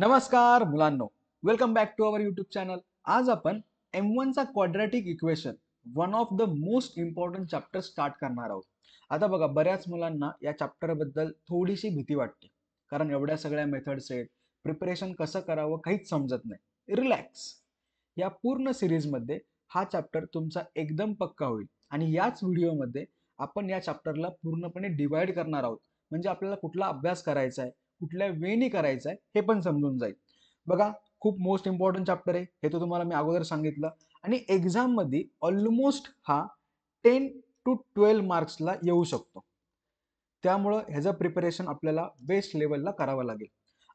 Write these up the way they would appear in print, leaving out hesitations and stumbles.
नमस्कार मुलांनो, welcome back to our YouTube channel. आज आपण M1 चा quadratic equation one of the most important chapter start करणार आहोत. आता बघा, बऱ्याच मुलांना या चॅप्टर बद्दल थोडीशी भीती वाटते, कारण एवढ्या सगळ्या मेथड्स आहेत, प्रिपरेशन कसं करावं काहीच समजत नाही. रिलॅक्स. या पूर्ण सिरीजमध्ये हा चॅप्टर तुमचा एकदम पक्का होईल आणि याच व्हिडिओमध्ये आपण या चॅप्टरला पूर्णपणे डिवाइड करणार आहोत. म्हणजे आपल्याला कुठला अभ्यास करायचा आहे, कुठल्या वेनी करायचं आहे हे पण समजून जाईल. बघा, खूप मोस्ट इम्पॉर्टंट चॅप्टर आहे हे, तो तुम्हाला मी अगोदर सांगितलं. आणि एक्झाम मध्ये ऑलमोस्ट हा 10 to 12 मार्क्सला येऊ शकतो. त्यामुळं ह्याचं प्रिपरेशन आपल्याला बेस्ट लेवलला करावं लागेल.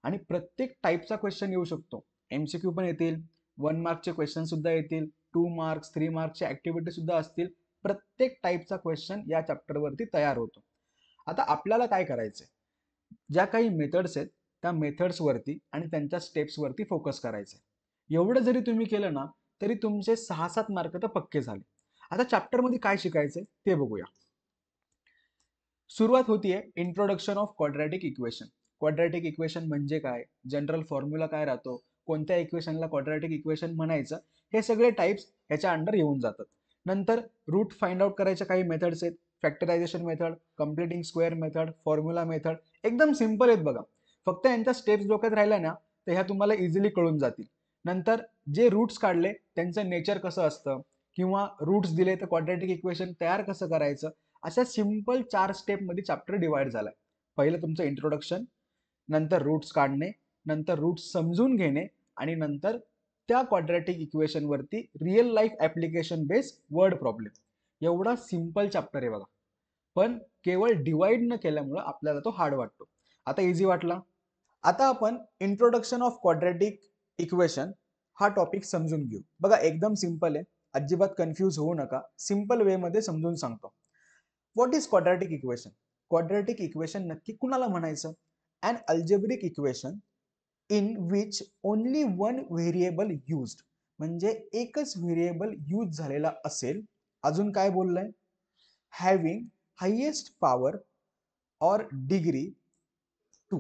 आणि प्रत्येक टाईपचा क्वेश्चन येऊ शकतो. MCQ पण येतील, 1 मार्कचे क्वेश्चन सुद्धा येतील, 2 मार्क्स 3 मार्क्सचे ऍक्टिव्हिटी सुद्धा असतील. प्रत्येक टाईपचा क्वेश्चन या चॅप्टरवरती तयार होतो. आता आपल्याला काय करायचंय, ज्या काही मेथड्स आहेत त्या मेथड्सवरती आणि त्यांच्या स्टेप्सवरती फोकस करायचं. एवढं जरी तुम्ही केलं ना, तरी तुमचे 6-7 मार्क तर पक्के झाले. आता चॅप्टरमध्ये काय शिकायचंय ते बघूया. सुरुवात होतीये introduction of quadratic equation. Quadratic equation म्हणजे काय, जनरल फॉर्म्युला काय राहतो, कोणत्या इक्वेशनला क्वाड्रॅटिक इक्वेशन म्हणायचं, हे सगळे टाइप्स ह्याच्या अंडर येऊन जातात. नंतर रूट फाइंड आउट करायच्या काही मेथड्स आहेत. Factorisation method, completing square method, formula method. एकदम सिंपल आहेत बघा. फक्त यांच्या स्टेप्स डोक्यात राहिल्या ना, तर ह्या तुम्हाला इझिली कळून जातील. नंतर जे रूट्स काढले त्यांचं नेचर कसं असतं, किंवा रूट्स दिले तर क्वाड्रॅटिक इक्वेशन तयार कसं करायचं, अशा सिंपल 4 स्टेप मध्ये चॅप्टर डिवाइड झालाय. पहिलं तुमचं इंट्रोडक्शन, नंतर रूट्स काढणे, नंतर रूट्स समजून घेणे, आणि नंतर त्या क्वाड्रॅटिक इक्वेशन वरती real life application base word problem. एवढा सिंपल चॅप्टर आहे बघा. पण केवळ डिवाइड न केल्यामुळे आपल्याला तो हार्ड वाटतो. आता इझी वाटला. आता आपण इंट्रोडक्शन ऑफ क्वाड्रॅटिक इक्वेशन हा टॉपिक समजून घेऊ. बघा, एकदम सिंपल आहे, अजिबात कन्फ्यूज होऊ नका. सिंपल वे मध्ये समजून सांगतो. What is quadratic equation? Quadratic equation नक्की कुणाला म्हणायचं? An algebraic equation in which only one variable used, म्हणजे एकच व्हेरिएबल यूज झालेला असेल. अजून काय बोललंय? हॅव्हिंग हायेस्ट पॉवर और डिग्री 2,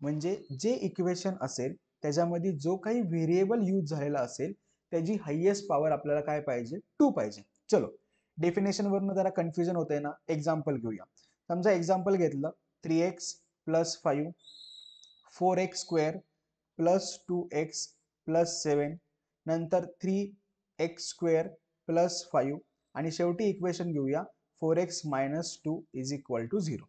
म्हणजे जे इक्वेशन असेल त्याच्यामध्ये जो काही व्हेरिएबल यूज झालेला असेल त्याची हायेस्ट पॉवर आपल्याला काय पाहिजे? 2 पाहिजे. चलो, डेफिनेशन वरून जरा कन्फ्युजन होतंय ना, एक्झाम्पल घेऊया. समजा एक्झाम्पल घेतलं, 3x + 5 4x square plus 2x plus 7, नंतर 3x स्क्वेअर प्लस 5, आणि शेवटी इक्वेशन घेऊया 4x - 2 = 0.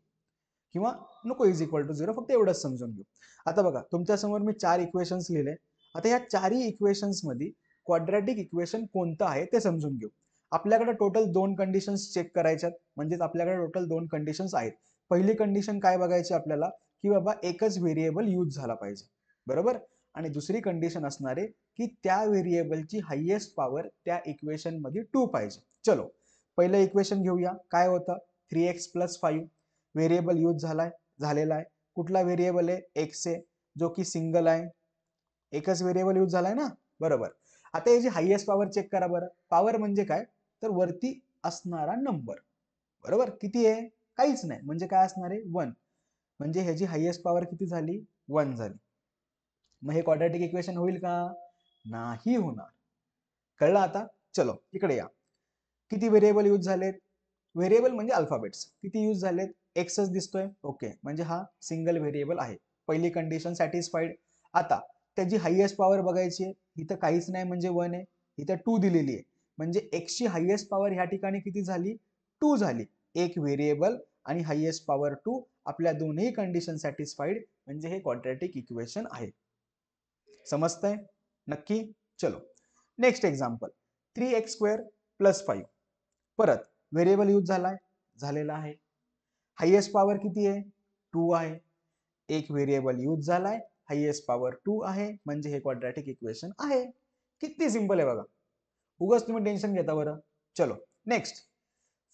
किंवा नको = 0, फक्त एवढंच समजून घेऊ. आता बघा, तुमच्यासमोर मी 4 इक्वेशन्स लिहिले. आता या चारही इक्वेशन्स मध्ये क्वाड्रॅटिक इक्वेशन कोणतं आहे ते समजून घेऊ. आपल्याकडे टोटल 2 कंडिशन्स चेक करायच्यात, म्हणजेच आपल्याकडे टोटल 2 कंडिशन्स आहेत. पहिली कंडिशन काय बघायची आपल्याला, की बाबा एकच व्हेरिएबल यूज झाला पाहिजे, बरोबर. आणि दुसरी कंडिशन असणार आहे की त्या व्हेरिएबलची हायेस्ट पॉवर त्या इक्वेशन मध्ये 2 पाहिजे. चलो, पहिलं इक्वेशन घेऊया. काय होतं? 3x + 5 व्हेरिएबल यूज झालेला आहे. कुठला व्हेरिएबल आहे? x आहे, जो की सिंगल आहे. एकच व्हेरिएबल यूज झालाय ना, बरोबर. आता याची हायेस्ट पॉवर चेक करा बरं. पॉवर म्हणजे काय? तर वरती असणारा नंबर, बरोबर. किती आहे? काहीच नाही, म्हणजे काय असणार आहे? 1. म्हणजे ह्याची हायेस्ट पॉवर किती झाली? 1 झाली. मग हे क्वाड्रॅटिक इक्वेशन होईल का? नाही होणार. कळलं आता? चलो इकडे या. किती व्हेरिएबल यूज झालेत? व्हेरिएबल म्हणजे अल्फाबेट्स. किती यूज झालेत? एक्सच दिसतोय, ओके, म्हणजे हा सिंगल व्हेरिएबल आहे. पहिली कंडिशन सॅटिस्फाईड. आता त्याची हायेस्ट पॉवर बघायची आहे. इथं काहीच नाही म्हणजे 1 आहे, इथं 2 दिलेली आहे. म्हणजे x ची हायेस्ट पॉवर ह्या ठिकाणी किती झाली? 2 झाली. एक व्हेरिएबल आणि हायेस्ट पॉवर 2, आपल्या दोन्ही कंडिशन सॅटिस्फाईड, म्हणजे हे क्वाड्रॅटिक इक्वेशन आहे. समजतंय नक्की? चलो, नेक्स्ट एक्झाम्पल. 3x² + 5. परत व्हेरिएबल यूज झालेला आहे. हायेस्ट पॉवर किती आहे? 2 आहे. एक व्हेरिएबल यूज झालाय, हायेस्ट पॉवर 2 आहे, म्हणजे हे क्वाड्रॅटिक इक्वेशन आहे. किती सिंपल आहे बघा. उगाच तुम्ही टेन्शन घेता बरं. चलो नेक्स्ट.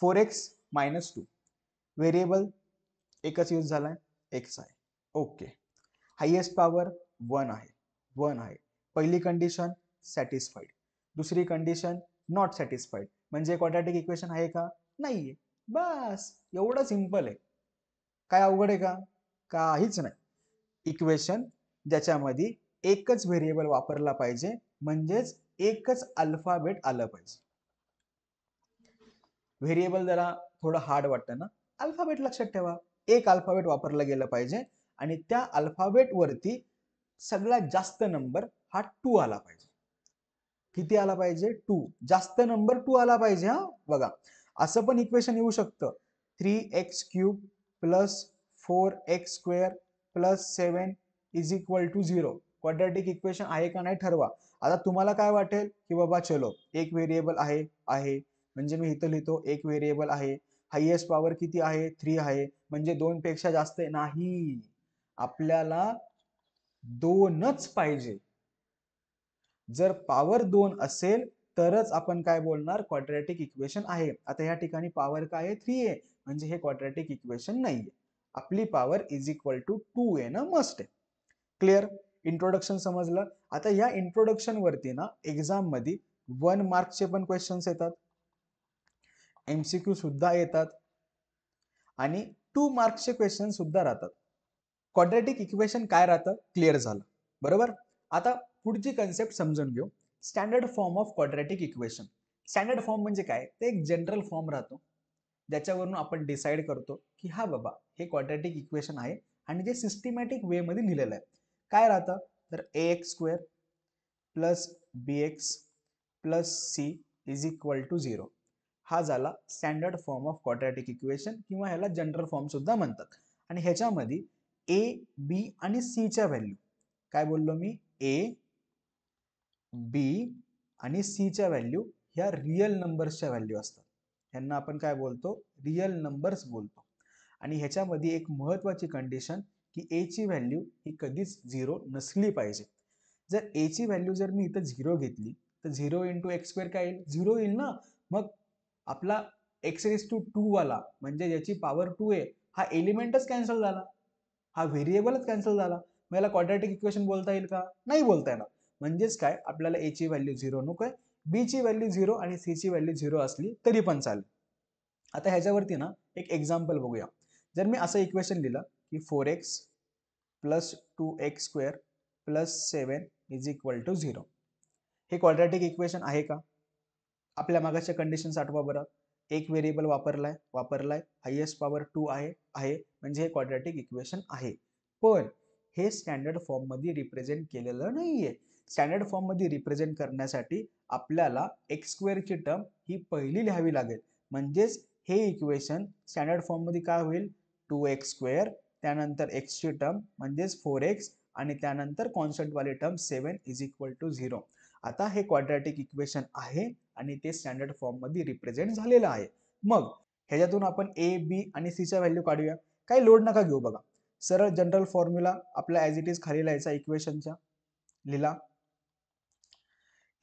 4x - 2 व्हेरिएबल एकच यूज झालाय, x आहे, ओके. हायेस्ट पॉवर 1 आहे, 1 आहे. पहिली कंडिशन सॅटिस्फाईड, दुसरी कंडिशन नॉट सॅटिस्फाईड, म्हणजे क्वाड्रॅटिक इक्वेशन आहे का? नाहीये. बस एवढं सिंपल आहे. काय अवघड आहे का? काहीच नाही. इक्वेशन ज्याच्यामध्ये एकच व्हेरिएबल वापरला पाहिजे, म्हणजेच एकच अल्फाबेट आलं पाहिजे. व्हेरिएबल जरा थोडं हार्ड वाटतं ना, अल्फाबेट लक्षात ठेवा. एक अल्फाबेट वापरला गेलं पाहिजे आणि त्या अल्फाबेट वरती सगळ्यात जास्त नंबर हा 2 आला पाहिजे. किती आला पाहिजे? 2. जास्त नंबर 2 आला पाहिजे. हा बघा, असं पण इक्वेशन येऊ शकतं 3x³ plus 4x² plus 7 is equal to 0. Quadratic equation आहे का नाही ठरवा. आता तुम्हाला काय वाटेल की बाबा चलो एक व्हेरिएबल आहे आहे म्हणजे मी इथं लिहितो एक व्हेरिएबल आहे, हायेस्ट पॉवर किती आहे? 3 आहे, म्हणजे 2 पेक्षा जास्त नाही, आपल्याला 2च पाहिजे. जर पॉवर 2 असेल तरच आपण काय बोलणार? क्वाड्रॅटिक इक्वेशन आहे. आता या ठिकाणी पॉवर काय आहे? 3 आहे, म्हणजे हे क्वाड्रॅटिक इक्वेशन नाहीये. आपली पॉवर इज इक्वल टू 2 येणं मस्ट आहे. क्लिअर? इंट्रोडक्शन समजलं. आता या इंट्रोडक्शन वरती ना एक्झाम मध्ये 1 मार्कचे पण क्वेश्चन्स येतात, एमसीक्यू सुद्धा येतात आणि 2 मार्क्सचे क्वेश्चन सुद्धा राहतात. क्वाड्रॅटिक इक्वेशन काय राहतं क्लिअर झालं, बरोबर. आता पुढची कन्सेप्ट समजून घेऊ. Standard form of quadratic equation. Standard form म्हणजे काय? ते एक जनरल फॉर्म राहतो ज्याच्यावरून आपण डिसाइड करतो की हा बाबा हे क्वाड्रॅटिक इक्वेशन आहे आणि जे सिस्टमॅटिक वे मध्ये लिहिलेलं आहे. काय राहतं तर ax² plus bx plus c is equal to 0. हा झाला standard form of quadratic equation किंवा ह्याला जनरल फॉर्म सुद्धा म्हणतात. आणि ह्याच्यामध्ये a, b आणि c च्या व्हॅल्यू, काय बोललो मी? a, b आणि c च्या व्हॅल्यू ह्या रियल नंबर्सच्या व्हॅल्यू असतात. ह्यांना आपण काय बोलतो? रियल नंबर्स बोलतो. आणि ह्याच्यामध्ये एक महत्वाची कंडिशन की a ची व्हॅल्यू ही कधीच 0 नसली पाहिजे. जर a ची व्हॅल्यू जर मी इथं 0 घेतली तर 0 × x² काय येईल? 0 येईल ना. मग आपला x⁻² वाला म्हणजे ज्याची पॉवर 2 आहे हा एलिमेंटच कॅन्सल झाला, हा व्हेरिएबलच कॅन्सल झाला. मग याला क्वाड्रॅटिक इक्वेशन बोलता येईल का? नाही बोलता येणार. म्हणजेच काय, आपल्याला a ची व्हॅल्यू 0 नकोय, b ची व्हॅल्यू 0 आणि c ची व्हॅल्यू 0 असली तरी पण चालेल. आता ह्याच्यावरती ना एक एक्झाम्पल बघूया. जर मी असं इक्वेशन लिहिलं की 4x plus 2x² plus 7 is equal to 0, हे क्वाड्रॅटिक इक्वेशन आहे का? आपल्या मागाच्या कंडिशन्स आठवा बरं. एक व्हेरिएबल वापरलाय, हायेस्ट पॉवर 2 आहे, म्हणजे हे क्वाड्रॅटिक इक्वेशन आहे. पण हे स्टँडर्ड फॉर्म मध्ये रिप्रेझेंट केलेलं नाहीये. स्टँडर्ड फॉर्म मध्ये रिप्रेझेंट करण्यासाठी आपल्याला x² ची टर्म ही पहिली लिहावी लागेल. म्हणजेच हे इक्वेशन स्टँडर्ड फॉर्म मध्ये काय होईल? 2x², त्यानंतर x ची टर्म म्हणजेच 4x आणि त्यानंतर कॉन्स्टंट वाली टर्म 7 इज इक्वल टू 0. आता हे क्वाड्रॅटिक इक्वेशन आहे आणि ते स्टँडर्ड फॉर्म मध्ये रिप्रेझेंट झालेलं आहे. मग ह्याच्यातून आपण a, b आणि c च्या व्हॅल्यू काढूया. काही लोड नका घेऊ बघा. सरळ जनरल फॉर्म्युला आपला ॲज इट इज खाली लिहायचा इक्वेशनच्या. लिहिला.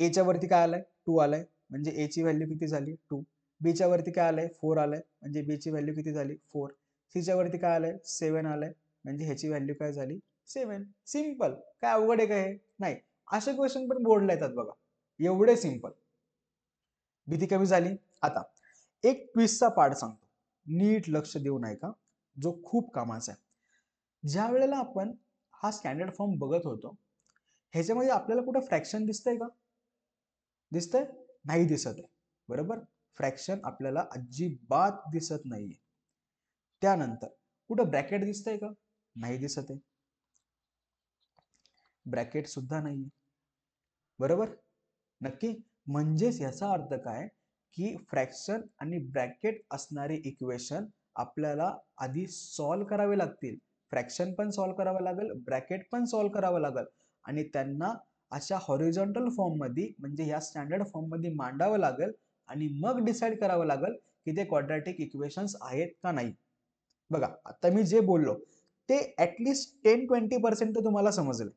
a च्या वरती काय आलंय? 2 आलंय, म्हणजे a ची व्हॅल्यू किती झाली? 2. b च्या वरती काय आलंय? 4 आलंय, म्हणजे b ची व्हॅल्यू किती झाली? 4. c च्या वरती काय आलंय? 7 आलंय, म्हणजे ह्याची व्हॅल्यू काय झाली? 7. सिंपल. काय अवघड आहे का हे? नाही. असे क्वेश्चन पण बोर्डला येतात बघा. एवढे सिंपल. भीती कमी झाली. आता एक क्विजचा पार्ट सांगतो, नीट लक्ष देऊन ऐका, जो खूप कामाचा आहे. ज्या वेळेला आपण हा स्टँडर्ड फॉर्म बघत होतो ह्याच्यामध्ये आपल्याला कुठं फ्रॅक्शन दिसतंय का? दिसतंय? नाही दिसत आहे, बरोबर. फ्रॅक्शन आपल्याला अजिबात दिसत नाहीये. त्यानंतर कुठं ब्रॅकेट दिसतंय का? नाही दिसत आहे, ब्रॅकेट सुद्धा नाहीये, बरोबर. नक्की. म्हणजेच याचा अर्थ काय की फ्रॅक्शन आणि ब्रॅकेट असणारे इक्वेशन आपल्याला आधी सॉल्व्ह करावे लागतील. फ्रॅक्शन पण सॉल्व्ह करावं लागेल, ब्रॅकेट पण सॉल्व्ह करावं लागेल आणि त्यांना अशा हॉरिझॉन्टल फॉर्म मध्ये म्हणजे या स्टँडर्ड फॉर्म मध्ये मांडावं लागेल आणि मग डिसाइड करावं लागेल की ते क्वाड्रॅटिक इक्वेशन्स आहेत का नाही. बघा, आता मी जे बोललो ते ऍटलीस्ट 10-20% तर तुम्हाला समजलं.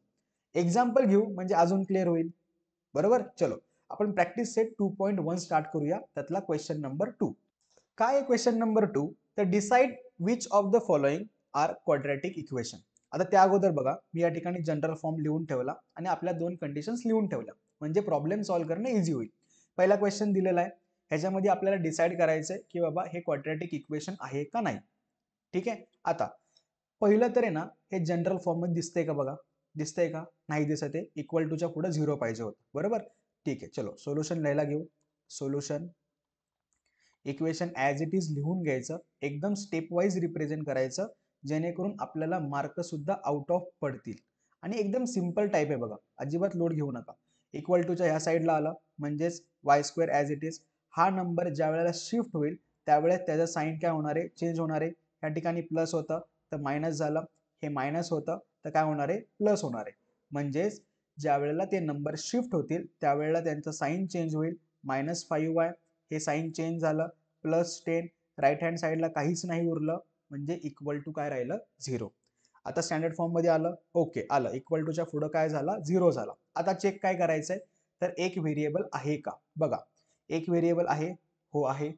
एक्झाम्पल घेऊ म्हणजे अजून क्लिअर होईल, बरोबर. चलो आपण प्रॅक्टिस सेट 2.1 स्टार्ट करूया. त्यातला क्वेश्चन नंबर 2. काय आहे क्वेश्चन नंबर 2? तर decide which of the following are quadratic equation. आता त्या अगोदर बघा, मी या ठिकाणी जनरल फॉर्म लिहून ठेवला आणि आपल्या दोन कंडिशन्स लिहून ठेवल्या, म्हणजे प्रॉब्लेम सॉल्व्ह करणं इझी होईल. पहिला क्वेश्चन दिलेला आहे, ह्याच्यामध्ये आपल्याला डिसाइड करायचं आहे की बाबा हे क्वाड्रॅटिक इक्वेशन आहे का नाही. ठीक आहे. आता पहिलं तर आहे ना, हे जनरल फॉर्म मध्ये दिसतंय का बघा. दिसतंय का? नाही दिसत आहे. इक्वल टूच्या पुढे 0 पाहिजे होतं, बरोबर? ठीक आहे, चलो सोल्युशन लिहायला घेऊ. Solution equation as it is लिहून घ्यायचं, एकदम स्टेप वाईज रिप्रेझेंट करायचं, जेणेकरून आपल्याला मार्क सुद्धा आउट ऑफ पडतील. आणि एकदम सिंपल टाईप आहे बघा, अजिबात लोड घेऊ नका. इक्वल टूच्या ह्या साईडला आलं म्हणजेच Y square as it is. हा नंबर ज्या वेळेला शिफ्ट होईल त्यावेळेस त्याचं साईन काय होणार आहे? चेंज होणार आहे. या ठिकाणी प्लस होतं तर मायनस झालं, हे मायनस होतं तर काय होणार आहे? प्लस होणार आहे. म्हणजेच ज्या वेळेला ते नंबर शिफ्ट होतील त्यावेळेला त्यांचं साईन चेंज होईल. -5y हे साईन चेंज झालं, +10 राईट हँड साईडला काहीच नाही उरलं म्हणजे इक्वल टू काय राहिलं? 0. आता स्टँडर्ड फॉर्म मध्ये आलं, ओके आलं. इक्वल टूच्या पुढं काय झाला? 0 झाला. आता चेक काय करायचंय? तर एक व्हेरिएबल आहे का बघा. एक व्हेरिएबल आहे, हो आहे,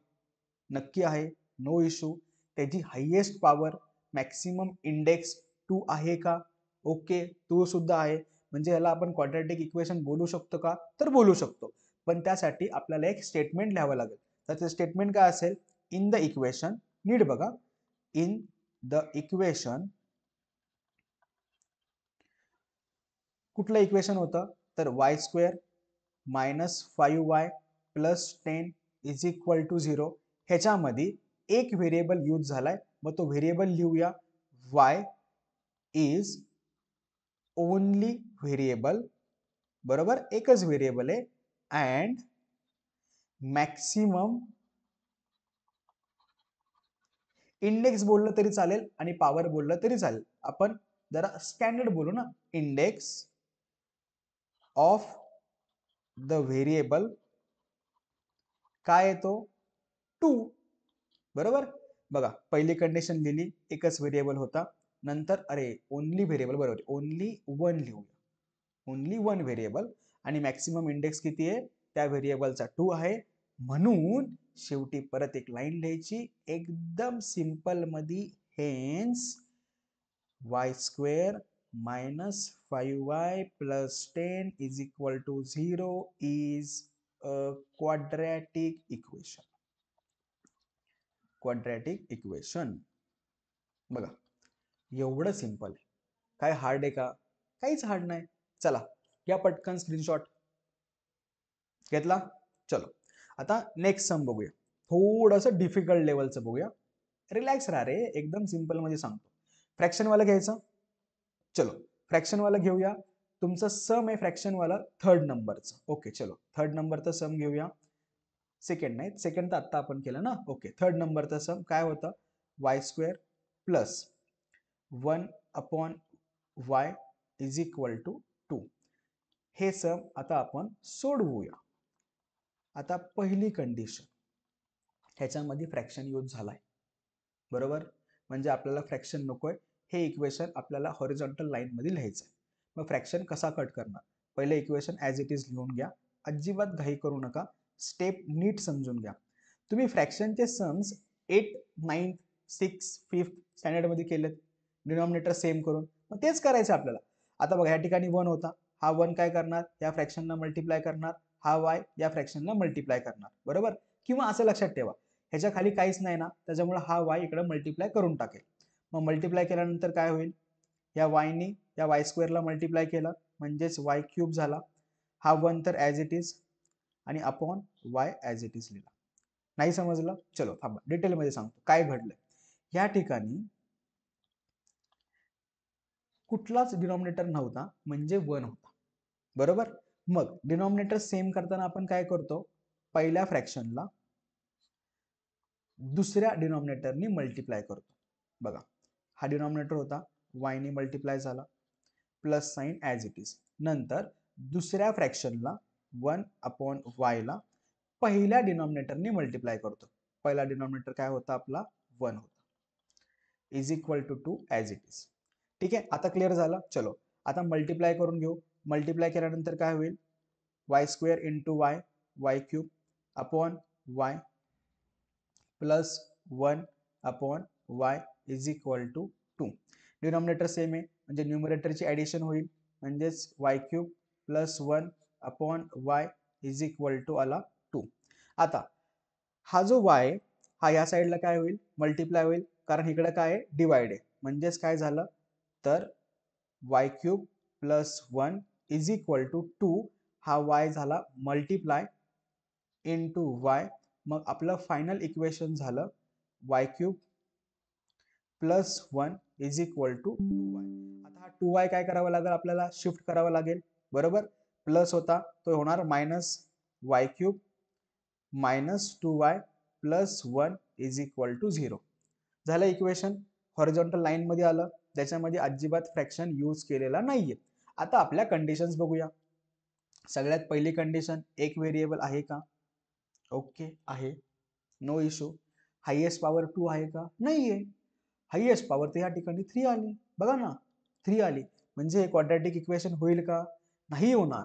नक्की आहे, नो इश्यू. त्याची हायेस्ट पॉवर मॅक्सिमम इंडेक्स 2 आहे का? ओके, 2 सुद्धा आहे. म्हणजे याला आपण क्वाड्रॅटिक इक्वेशन बोलू शकतो का? तर बोलू शकतो. पण त्यासाठी आपल्याला एक स्टेटमेंट लिहावं लागेल. तर ते स्टेटमेंट काय असेल? इन द इक्वेशन, नीट बघा, इन द इक्वेशन, कुठलं इक्वेशन होतं? तर y square -5y + 10 is equal to 0. ह्याच्यामध्ये एक व्हेरिएबल यूज झालाय, मग तो व्हेरिएबल लिहूया. y इज ओनली व्हेरिएबल, बरोबर, एकच व्हेरिएबल आहे. अँड मॅक्सिमम इंडेक्स बोललं तरी चालेल आणि पॉवर बोललं तरी चालेल. आपण जरा स्टँडर्ड बोलू ना. इंडेक्स ऑफ द व्हेरिएबल काय येतो? 2, बरोबर. बघा पहिली कंडिशन लिहिली, एकच व्हेरिएबल होता. नंतर अरे ओनली व्हेरिएबल, बरोबर, ओनली 1 लिहूया. ओनली 1 व्हेरिएबल आणि मॅक्सिमम इंडेक्स किती आहे? त्या व्हेरिएबलचा 2 आहे. म्हणून शेवटी परत एक लाईन लिहायची एकदम सिंपल मध्ये. Hence y square -5y + 10 is equal to 0 is a quadratic equation. Quadratic equation. बघा एवढं सिंपल आहे. काय हार्ड आहे का? काहीच हार्ड नाही. चला या पटकन स्क्रीनशॉट घेतला. चलो आता नेक्स्ट सम बघूया. थोडंसं डिफिकल्ट लेवलचं बघूया. रिलॅक्स राहा रे, एकदम सिंपल मध्ये सांगतो. फ्रॅक्शन वाला घ्यायचं. चलो फ्रॅक्शन वाला घेऊया. तुमचं सम आहे फ्रॅक्शन वाला थर्ड नंबरचं. ओके चलो थर्ड नंबरचं सम घेऊया. सेकंड नाही, सेकंड तर आत्ता आपण केलं ना. ओके थर्ड नंबरचं सम काय होतं? Y square plus 1/y is equal to 2. हे सम आता आपण सोडवूया. आता पहिली कंडिशन, ह्याच्यामध्ये फ्रॅक्शन यूज झालाय, बरोबर. म्हणजे आपल्याला फ्रॅक्शन नकोय. हे इक्वेशन आपल्याला हॉरिझॉन्टल लाईन मध्ये लिहायचं आहे. मग फ्रॅक्शन कसा कट करणार? पहिले इक्वेशन ॲज इट इज लिहून घ्या. अजिबात घाई करू नका. स्टेप नीट समजून घ्या. तुम्ही फ्रॅक्शनचे सम्स 8, 9, 6, 5 स्टँडर्ड मध्ये केलेत, डिनॉमिनेटर सेम करून. मग तेच करायचं आपल्याला. आता बघा या ठिकाणी 1 होता, हा 1 काय करणार? या फ्रॅक्शनला मल्टिप्लाय करणार. हा y या फ्रॅक्शनला मल्टिप्लाय करणार, बरोबर. किंवा असं लक्षात ठेवा, ह्याच्या खाली काहीच नाही ना, त्याच्यामुळे हा y इकडे मल्टिप्लाय करून टाकेल. मग मल्टिप्लाय केल्यानंतर काय होईल? या y ने या वाय स्क्वेअरला मल्टिप्लाय केलं म्हणजेच y³ झाला. हा 1 तर ॲज इट इज आणि upon y as it is लिहिला. नाही समजलं? चलो थांबा डिटेलमध्ये सांगतो काय घडलंय. या ठिकाणी कुठलाच डिनॉमिनेटर नव्हता म्हणजे 1 होता, बरोबर. मग डिनॉमिनेटर सेम करताना आपण काय करतो? पहिल्या फ्रॅक्शनला दुसऱ्या डिनॉमिनेटरनी मल्टिप्लाय करतो. बघा हा डिनॉमिनेटर होता, y ने मल्टिप्लाय झाला, plus sign as it is. नंतर दुसऱ्या फ्रॅक्शनला 1/y ला पहिल्या डिनॉमिनेटरने मल्टिप्लाय करतो. पहिला डिनॉमिनेटर काय होता आपला? 1 होता, is equal to 2 as it is. ठीक आहे, आता क्लिअर झालं. चलो आता मल्टिप्लाय करून घेऊ. मल्टिप्लाय केल्यानंतर काय होईल? y² into y, y³ upon y plus 1/y is equal to 2. Denominator same आहे म्हणजे न्यूमरेटरची ॲडिशन होईल म्हणजेच y³ plus 1/y is equal to आला 2. आता हा जो y हा या साईडला काय होईल? मल्टिप्लाय होईल, कारण इकडे काय आहे? डिवाइड आहे. म्हणजेच काय झालं? तर y³ plus 1 is equal to 2, हा y झाला मल्टिप्लाय इंटू वाय, मग आपलं फायनल इक्वेशन झालं y cube plus 1 is equal to 2y. आता हा 2y काय करावं लागेल, आपल्याला शिफ्ट करावं लागेल, बरोबर. प्लस होता तो होणार minus y cube minus 2y plus 1 is equal to 0. झालं इक्वेशन, हॉरिझॉन्टल लाईन मध्ये आलं, त्याच्यामध्ये अजिबात फ्रॅक्शन यूज केलेला नाहीये. आता आपल्या कंडिशन्स बघूया. सगळ्यात पहिली कंडिशन, एक व्हेरिएबल आहे का? ओके आहे, नो इश्यू. हायेस्ट पॉवर 2 आहे का? नाहीये. हायेस्ट पॉवर तर या ठिकाणी 3 आली, बघा ना 3 आली, म्हणजे हे क्वाड्रॅटिक इक्वेशन होईल का? नाही होणार,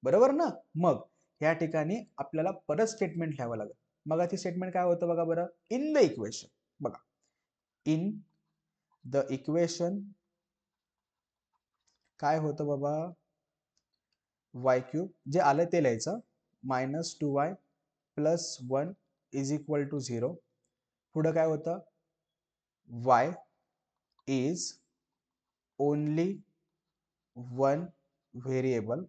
बरोबर ना. मग या ठिकाणी आपल्याला परत स्टेटमेंट लिहावं लागेल. मग ती स्टेटमेंट काय होतं बघा बरं, इन द इक्वेशन. बघा, इन द इक्वेशन काय होतं बाबा, वाय क्यूब जे आलं ते लिहायचं, minus 2y plus 1 is equal to 0. पुढं काय होतं, y is only one variable.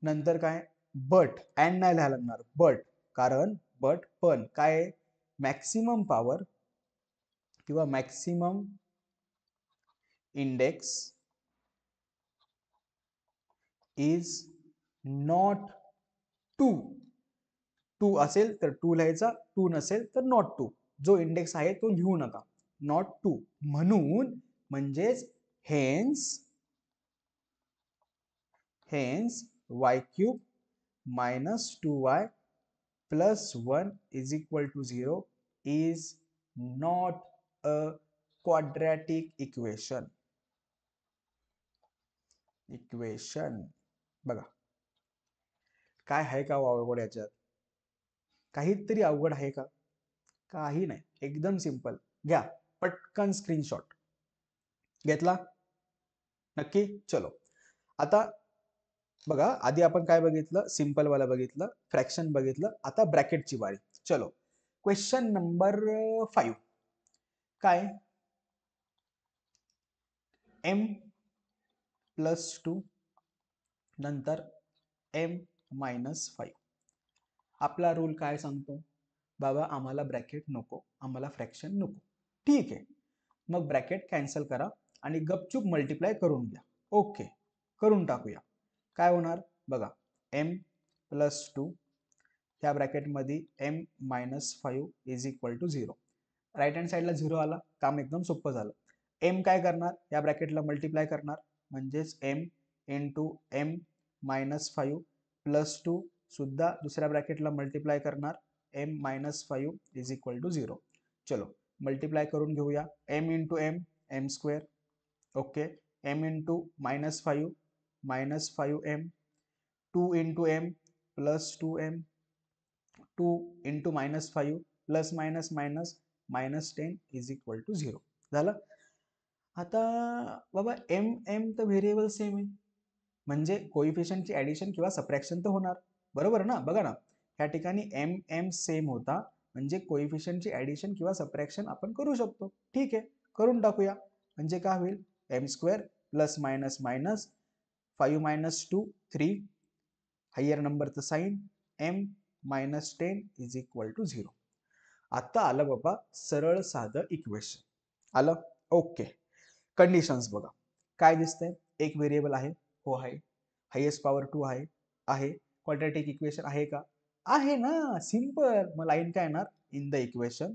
नंतर काय, बट, अँड नाही लिहायला लागणार, बट, कारण बट पण काय, मॅक्सिमम पॉवर किंवा मॅक्सिमम इंडेक्स इज नॉट 2. 2 असेल तर 2 लिहायचा, 2 नसेल तर नॉट 2. जो इंडेक्स आहे तो लिहू नका, नॉट 2. म्हणून म्हणजेच hence y cube minus 2y plus 1 is equal to 0 is not a quadratic equation. बघा, काय आहे का अवघड याच्यात? काहीतरी अवघड आहे का? काही नाही, एकदम सिंपल. घ्या पटकन स्क्रीनशॉट. घेतला नक्की. चलो, आता बघा, आधी आपण काय बघितलं, सिंपल वाला बघितलं, फ्रॅक्शन बघितलं, आता ब्रॅकेटची वारी. चलो, क्वेश्चन नंबर 5. काय, m प्लस 2 नंतर m मायनस 5. आपला रूल काय सांगतो बाबा, आम्हाला ब्रॅकेट नको, आम्हाला फ्रॅक्शन नको. ठीक आहे, मग ब्रॅकेट कॅन्सल करा आणि गपचूप मल्टिप्लाय करून घ्या. ओके, करून टाकूया. काय होणार बघा, m प्लस 2 त्या ब्रॅकेटमध्ये m minus 5 is equal to 0. Right hand साईडला 0 आला, काम एकदम सोपं झालं. m काय करणार, या ब्रॅकेटला मल्टिप्लाय करणार, म्हणजेच m into m minus 5 plus 2 सुद्धा दुसऱ्या ब्रॅकेटला मल्टिप्लाय करणार, m minus 5 is equal to 0. चलो मल्टिप्लाय करून घेऊया, m into m m square. Okay, m into minus 5 minus 5m, 2 into m plus 2m, 2 into minus 5 plus minus minus minus 10 is equal to 0. झालं. आता बाबा m तर variable same आहे, म्हणजे कोइफिशियंटची addition किंवा सबट्रॅक्शन तर होणार, बरोबर ना. बघा ना, या ठिकाणी m सेम होता, म्हणजे कोइफिशियंटची ऍडिशन किंवा सबट्रॅक्शन आपण करू शकतो. ठीक आहे, करून टाकूया. म्हणजे काय होईल, m square plus minus minus 5 minus 2 3, higher नंबरचं sign, m minus 10 is equal to 0. आता आलं बाबा सरळ साधं इक्वेशन आलं. ओके, कंडिशन्स बघा, काय दिसतंय, एक व्हेरिएबल आहे, हो आहे. हायेस्ट पॉवर 2 आहे. क्वाड्रॅटिक इक्वेशन आहे का? आहे ना, सिंपल. मग लाईन काय येणार, इन द इक्वेशन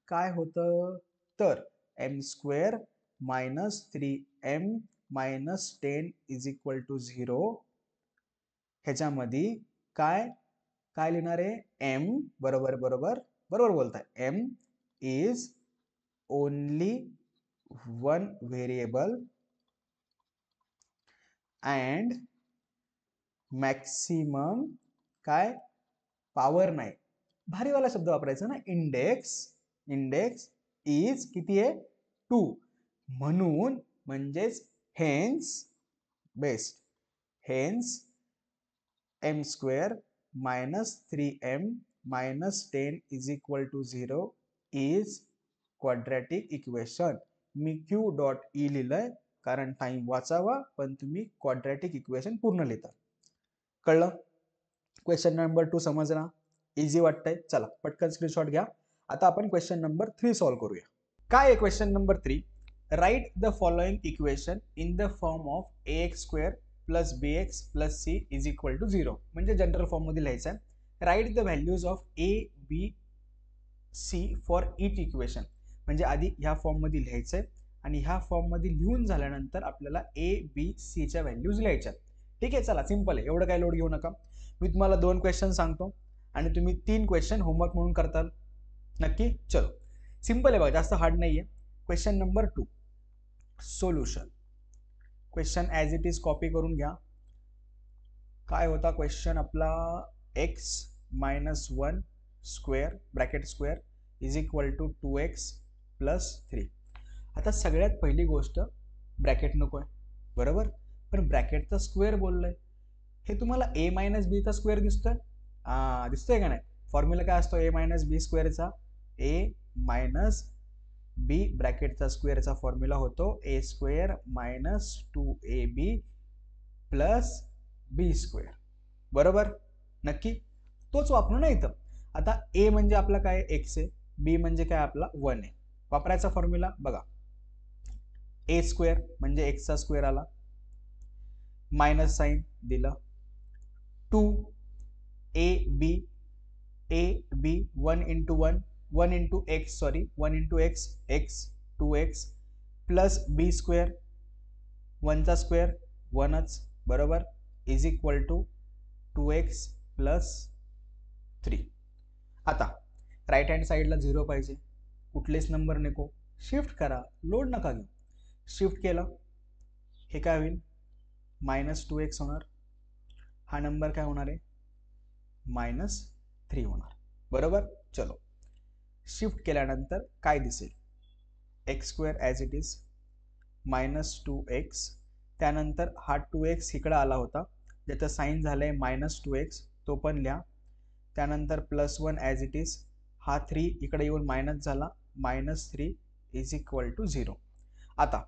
काय होतं तर m square minus 3m minus 10 is equal to 0. ह्याच्यामध्ये काय काय लिहिणार आहे, m बरोबर बरोबर बरोबर बोलताय, m is only one variable and maximum काय, पॉवर नाही, भारीवाला शब्द वापरायचा ना, इंडेक्स इज किती आहे, 2. म्हणून म्हणजेच hence best, hence m square minus 3m minus 10 is equal to 0 is quadratic equation. मी क्यू डॉट ई लिहिलंय कारण टाइम वाचावा, पण तुम्ही क्वाड्रॅटिक इक्वेशन पूर्ण लिहिता. कळलं? क्वेश्चन नंबर 2 समजला? इझी वाटतंय? चला पटकन स्क्रीनशॉट घ्या. आता आपण क्वेश्चन नंबर 3 सॉल्व्ह करूया. काय आहे question number 3? Write the following equation in the form of ax² plus bx plus c is equal to 0. म्हणजे जनरल फॉर्म मध्ये लिहायचं आहे. Write the values of a, b, c for each equation. म्हणजे आधी ह्या फॉर्म मध्ये लिहायचंय आणि ह्या फॉर्म मध्ये लिहून झाल्यानंतर आपल्याला a, b, c च्या व्हॅल्यूज लिहायच्या. ठीक आहे, चला सिंपल आहे, एवढं काय लोड घेऊ नका. मी तुम्हाला 2 क्वेश्चन सांगतो आणि तुम्ही 3 क्वेश्चन होमवर्क म्हणून करताल. नक्की? चलो सिंपल आहे बघा, जास्त हार्ड नाहीये. Question number 2 solution. Question as it is copy करून घ्या. काय होता क्वेश्चन आपला? x minus 1 square bracket square is equal to 2x plus 3. आता सगळ्यात पहिली गोष्ट ब्रॅकेट नको आहे, बरोबर? पण ब्रॅकेटचा स्क्वेअर बोललंय. हे तुम्हाला a मायनस बी चा स्क्वेअर दिसतोय? दिसतोय का नाही? फॉर्म्युला काय असतो a मायनस बी स्क्वेअरचा? a मायनस बी ब्रॅकेटचा स्क्वेअरचा फॉर्म्युला होतो a square minus 2ab plus b square. बरोबर? नक्की? तोच वापरू ना इथं. आता a म्हणजे आपला काय? x आहे. b म्हणजे काय? आपला 1 आहे. वापरायचा फॉर्म्युला बघा. a स्क्वेअर म्हणजे x चा स्क्वेअर आला, मायनस साइन दिलं, 2ab 1 into 1 1 into x, sorry 1 into x, x 2x plus b square 1 चा स्क्वेअर 1च, बरोबर, is equal to 2x plus 3. आता राईट हँड साईडला 0 पाहिजे, कुठलेच नंबर नको. शिफ्ट करा, लोड नका घेऊ. शिफ्ट केलं, हे काय होईल? मायनस 2x होणार. हा नंबर काय होणार आहे? मायनस 3 होणार. बरोबर? चलो शिफ्ट केल्यानंतर काय दिसेल? X square as it is minus 2x, त्यानंतर हा 2x इकडे आला होता, ज्याचं साईन झालंय मायनस 2x, तो पण लिहा. त्यानंतर प्लस 1 ॲज इट इज, हा 3 इकडे येऊन मायनस झाला, मायनस 3 इज इक्वल टू 0. आता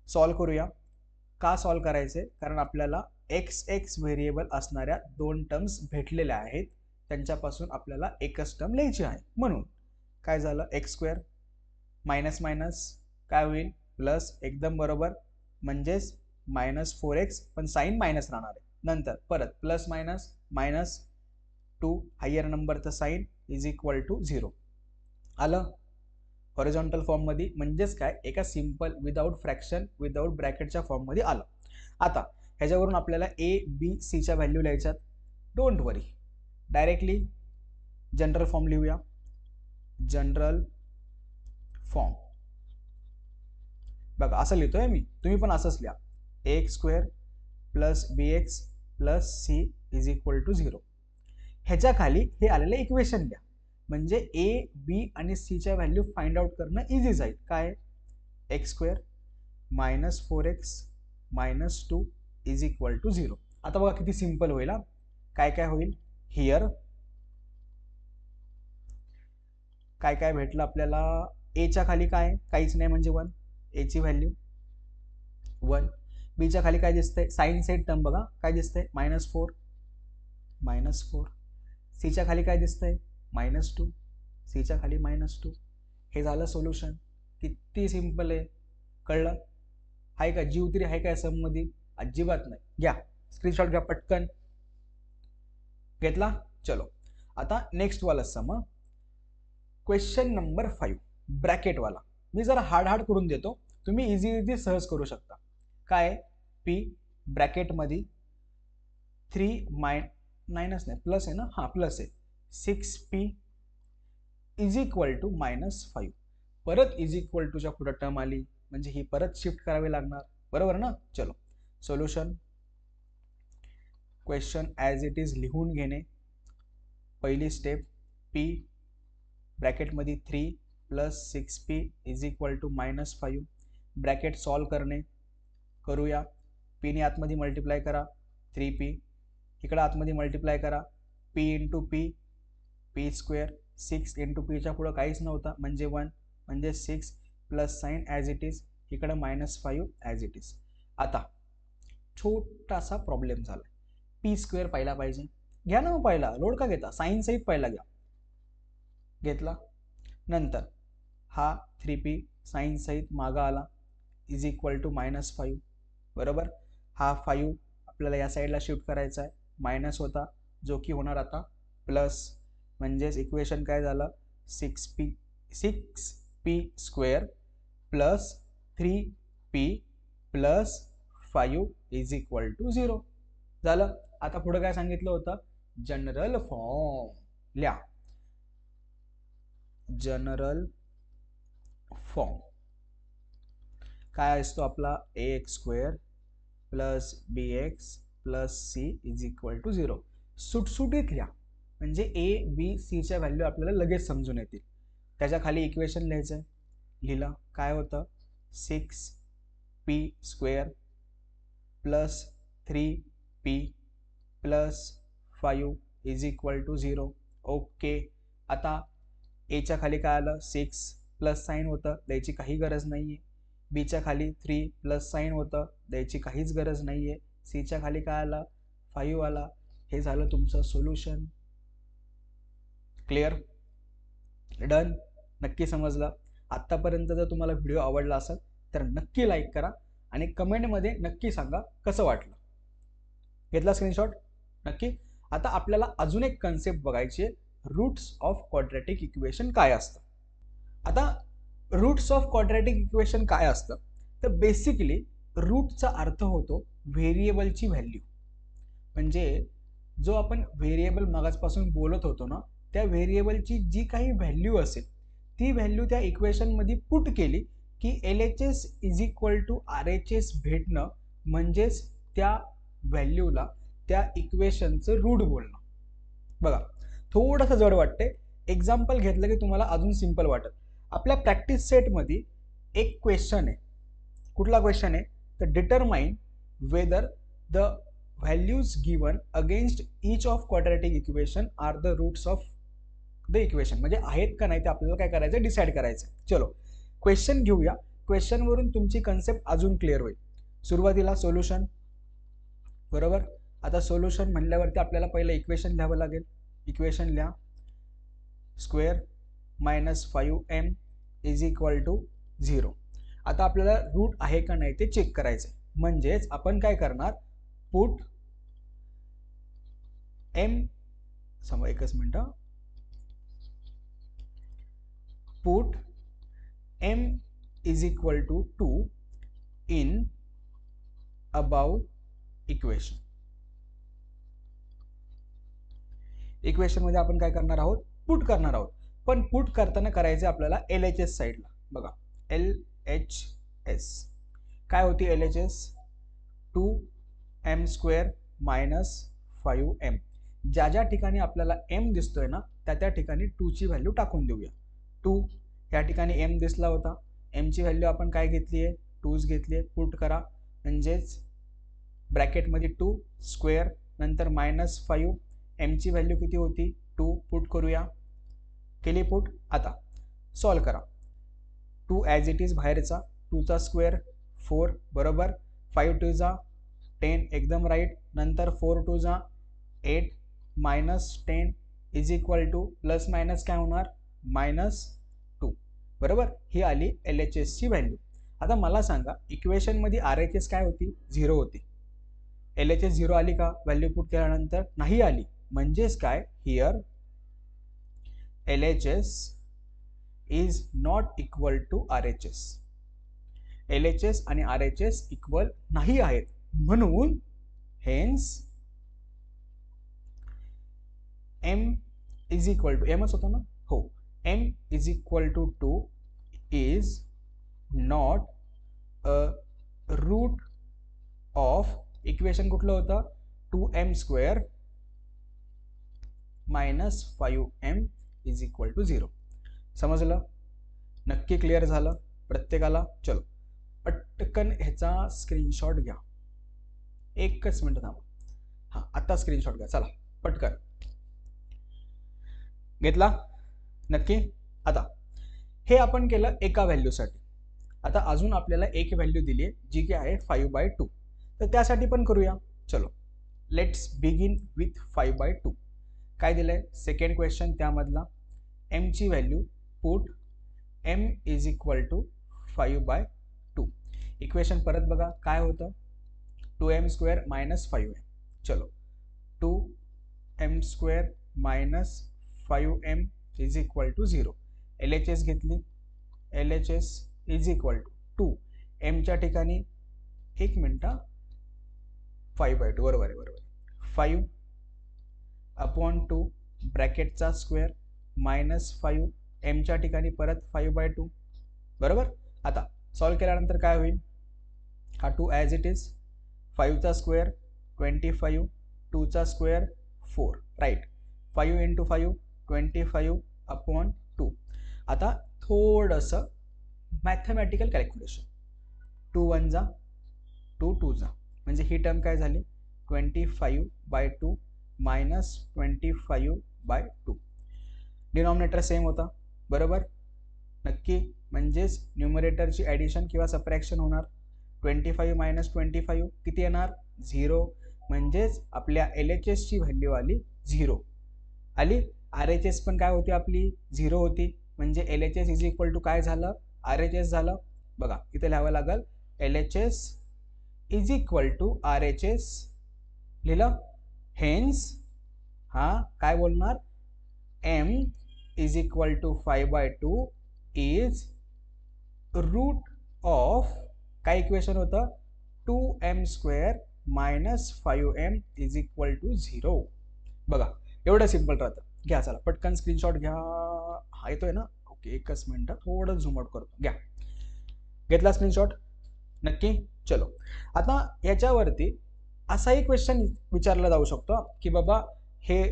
सॉल्व करूया. का सॉल्व करायचे? कारण आपल्याला एक्स एक्स व्हेरिएबल असणाऱ्या 2 टर्म्स भेटलेल्या आहेत, त्यांच्यापासून आपल्याला एकच टर्म लिहायची आहे. म्हणून काय झालं? एक्स स्क्वेअर मायनस मायनस काय होईल? प्लस, एकदम बरोबर, म्हणजेच मायनस 4x, पण साइन मायनस राहणार आहे. नंतर परत प्लस मायनस मायनस 2 हायर नंबरचं साइन इज इक्वल टू 0 आलं हॉरिझॉन्टल फॉर्म मध्ये. म्हणजेच काय? एका सिंपल विदाउट फ्रॅक्शन विदाउट ब्रॅकेटच्या फॉर्म मध्ये आलं. आता ह्याच्यावरून आपल्याला a b c च्या व्हॅल्यू लिहायच्यात. Don't worry, directly general form लिहूया. जनरल फॉर्म बघा, असं लिहितोय मी, तुम्ही पण असंच लिहा. X square plus bx plus c is equal to 0. ह्याच्या खाली हे आलेलं इक्वेशन द्या, म्हणजे a b आणि c च्या व्हॅल्यू फाइंड आउट करणं इझी जाईल. काय? X square minus 4x minus 2 is equal to 0. आता बघा किती सिंपल होईल. काय काय होईल? हियर काय काय भेटलं आपल्याला? a च्या खाली काय? काहीच नाही, म्हणजे 1, a ची व्हॅल्यू 1. b च्या खाली काय दिसतंय? साइन सेट टर्म बघा, काय दिसतंय? Minus 4 minus 4. c च्या खाली काय दिसतंय? मायनस 2, c च्या खाली मायनस 2. हे झालं सोल्युशन. किती सिंपल आहे, कळलं? आहे का जीव तरी आहे काय सम मध्ये? अजिबात नाही. घ्या स्क्रीनशॉट घ्या पटकन. घेतला? चलो आता नेक्स्ट वाला सम. क्वेश्चन नंबर 5 ब्रॅकेट वाला. मी जरा हार्ड करून देतो, तुम्ही इझी सहज करू शकता. काय? p ब्रॅकेट मध्ये 3 मायनस नाही प्लस आहे ना, हा प्लस आहे, 6p is equal to minus 5. परत इज इक्वल टूच्या पुढे टर्म आली, म्हणजे ही परत शिफ्ट करावी लागणार. बरोबर ना? चलो solution. Question as it is लिहून घेणे. पहिली स्टेप, p ब्रॅकेट मध्ये 3 plus 6p is equal to minus 5. Bracket solve करणे. करूया. p ने आतमध्ये मल्टिप्लाय करा, 3p, इकडे आतमध्ये मल्टिप्लाय करा, p into p, p square, 6 into p च्या पुढे काहीच नव्हता म्हणजे 1, म्हणजे 6 plus sign as it is, इकडं -5 ॲज इट इज. आता छोटासा प्रॉब्लेम झाला, पी स्क्वेअर पहिला पाहिजे. घ्या ना मग पहिला, लोड का घेता, साईन सहित पहिला घ्या. घेतला. नंतर हा 3p साईन सहित मागा आला इज इक्वल टू -5. बरोबर. हा 5 आपल्याला या साईडला शिफ्ट करायचा आहे, मायनस होता जो की होणार आता प्लस, म्हणजेच इक्वेशन काय झालं, 6p square plus 3p plus 5 is equal to 0 झालं. आता पुढे काय सांगितलं होतं, जनरल फॉर्म लिहा. जनरल फॉर्म काय असतो आपला, ax square plus bx plus c is equal to 0. सुटसुटीत लिहा, म्हणजे a b c च्या व्हॅल्यू आपल्याला लगेच समजून येतील. त्याच्या खाली इक्वेशन लिहायचं आहे. लिहिलं. काय होतं, 6p square plus 3p plus 5 is equal to 0. Okay. आता एच्या खाली काय आलं, 6 प्लस साईन होतं, द्यायची काही गरज नाहीये. बीच्या खाली 3 प्लस साईन होतं, द्यायची काहीच गरज नाहीये. सीच्या खाली काय आला, 5 आला. हे झालं तुमचं सोल्युशन. Clear, done. नक्की समजलं. आत्तापर्यंत जर तुम्हाला व्हिडिओ आवडला असेल तर नक्की लाईक करा आणि कमेंटमध्ये नक्की सांगा कसं वाटलं. घेतला स्क्रीनशॉट नक्की. आता आपल्याला अजून एक कन्सेप्ट बघायची आहे, रूट्स ऑफ क्वाड्रॅटिक इक्वेशन काय असतं. आता रूट्स ऑफ क्वाड्रॅटिक इक्वेशन काय असतं, तर बेसिकली रूटचा अर्थ होतो व्हेरिएबलची व्हॅल्यू. म्हणजे जो आपण व्हेरिएबल मागासपासून बोलत होतो ना, त्या व्हेरिएबलची जी काही व्हॅल्यू असेल ती व्हॅल्यू त्या इक्वेशनमध्ये पुट केली की LHS is equal to RHS भेटणं, म्हणजेच त्या व्हॅल्यूला त्या इक्वेशनचं रूट बोलणं. बघा थोडंसं जड वाटते, एक्झाम्पल घेतलं की तुम्हाला अजून सिंपल वाटत. आपल्या प्रॅक्टिस सेटमध्ये एक क्वेश्चन आहे. कुठला क्वेश्चन आहे, तर determine whether the values given against each of quadratic equation are the roots of the equation. म्हणजे आहेत का नाही ते आपल्याला काय करायचं, डिसाईड करायचं. चलो क्वेश्चन घेऊया. क्वेश्चनवरून तुमची कन्सेप्ट अजून क्लिअर होईल. सुरुवातीला सोल्युशन. बरोबर. आता सोल्युशन म्हणल्यावरती आपल्याला पहिलं इक्वेशन लिहावं लागेल. इक्वेशन लिहा. Square -5m is equal to 0. आता आपल्याला रूट आहे का नाही ते चेक करायचं, म्हणजेच आपण काय करणार, पुट m, समजा एकच minute, put m is equal to 2 in above equation. Equation मध्ये आपण काय करणार आहोत, पुट करणार आहोत. पण पुट करताना करायचे आपल्याला LHS साईडला. बघा LHS काय होती, LHS 2m square minus 5m. ज्या ज्या ठिकाणी आपल्याला m दिसतोय ना त्या त्या ठिकाणी 2 ची व्हॅल्यू टाकून देऊया. 2 या ठिकाणी m दिसला होता, m ची व्हॅल्यू आपण काय घेतली आहे, 2 घेतली आहे. पुट करा, म्हणजेच ब्रॅकेटमध्ये 2 स्क्वेअर नंतर -5, m ची व्हॅल्यू किती होती, 2. पुट करूया. केली पुट. आता सॉल्व करा. 2 ॲज इट इज बाहेरचा, 2 चा स्क्वेअर 4 बरोबर, 5 2 जा 10 एकदम राईट, नंतर 4 2 जा 8 -10 is equal two plus minus काय होणार, -2. बरोबर. ही आली LHS ची व्हॅल्यू. आता मला सांगा इक्वेशन मध्ये RHS काय होती, 0 होती. LHS 0 आली का व्हॅल्यू पुट केल्यानंतर, नाही आली. म्हणजेच काय, here LHS is not equal to RHS. LHS आणि RHS इक्वल नाही आहेत, म्हणून hence m is equal to, mच होता ना, हो, m is equal to 2 is not a root of equation कुठलं होतं, 2m square minus 5m is equal to 0. समजलं, नक्की क्लिअर झालं प्रत्येकाला. चलो पटकन ह्याचा स्क्रीनशॉट घ्या. एकच मिनिट थांबा. हा आता स्क्रीनशॉट घ्या, चला पटकन. घेतला नक्की. आता हे आपण केलं एका व्हॅल्यूसाठी. आता अजून आपल्याला एक व्हॅल्यू दिली आहे जी की आहे 5/2. तर त्यासाठी पण करूया. चलो लेट्स बिगिन विथ 5/2. काय दिलंय सेकंड क्वेश्चन त्यामधला, m ची value put m is equal to 5/2. Equation परत बघा काय होतं, 2m² मायनस 5m. चलो 2m² minus 5m is equal to 0. LHS घेतली, LHS इज इक्वल टू 2 mच्या ठिकाणी 1 मिनिट 5/2 बरोबर आहे, बरोबर 5/2 ब्रॅकेटचा स्क्वेअर मायनस 5 mच्या ठिकाणी परत 5/2 बरोबर. आता सॉल्व केल्यानंतर काय होईल, हा 2 ॲज इट इज, 5चा स्क्वेअर 25, 2चा स्क्वेअर 4 राईट. 5 × 5 25/2. आता थोडंसं मॅथमॅटिकल कॅल्क्युलेशन, 2 1 जा 2 2 जा, म्हणजे ही टर्म काय झाली 25/2 मायनस 25/2. डिनॉमिनेटर सेम होता बरोबर नक्की, म्हणजेच न्यूमरेटरची ॲडिशन किंवा सबट्रॅक्शन होणार. 25 मायनस 25 किती येणार 0, म्हणजेच आपल्या LHS ची व्हॅल्यू आली 0 आली. RHS पण काय होती आपली 0 होती, म्हणजे LHS इज इक्वल टू काय झालं RHS झालं. बघा इथे लिहावं लागेल LHS is equal to RHS लिहिलं. हेन्स हा काय बोलणार m is equal to 5/2 is root of काय इक्वेशन होतं 2m² minus 5m is equal to 0. बघा एवढं सिंपल राहतं. घ्या चला पटकन स्क्रीनशॉट घ्या. हा येतोय ना, ओके एकच मिनिट थोडं झूम आउट करतो. घ्या घेतला स्क्रीनशॉट नक्की. चलो आता याच्यावरती असाही क्वेश्चन विचारला जाऊ शकतो की बाबा हे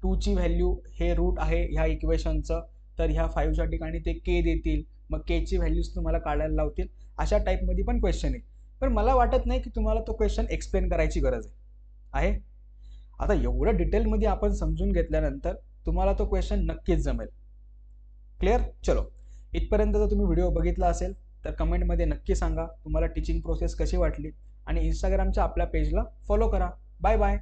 2 ची व्हॅल्यू हे रूट आहे ह्या इक्वेशनचं, तर ह्या 5च्या ठिकाणी ते k देतील, मग k ची व्हॅल्यूज तुम्हाला काढायला लावतील. अशा टाईपमध्ये पण क्वेश्चन आहे, पण मला वाटत नाही की तुम्हाला तो क्वेश्चन एक्सप्लेन करायची गरज आहे. आता एवढं डिटेलमध्ये आपण समजून घेतल्यानंतर तुम्हाला तो क्वेश्चन नक्कीच जमेल. क्लिअर. चलो इथपर्यंत जर तुम्ही व्हिडिओ बघितला असेल तर कमेंटमध्ये नक्की सांगा तुम्हाला टीचिंग प्रोसेस कशी वाटली, आणि इंस्टाग्रामच्या आपल्या पेजला फॉलो करा. Bye bye.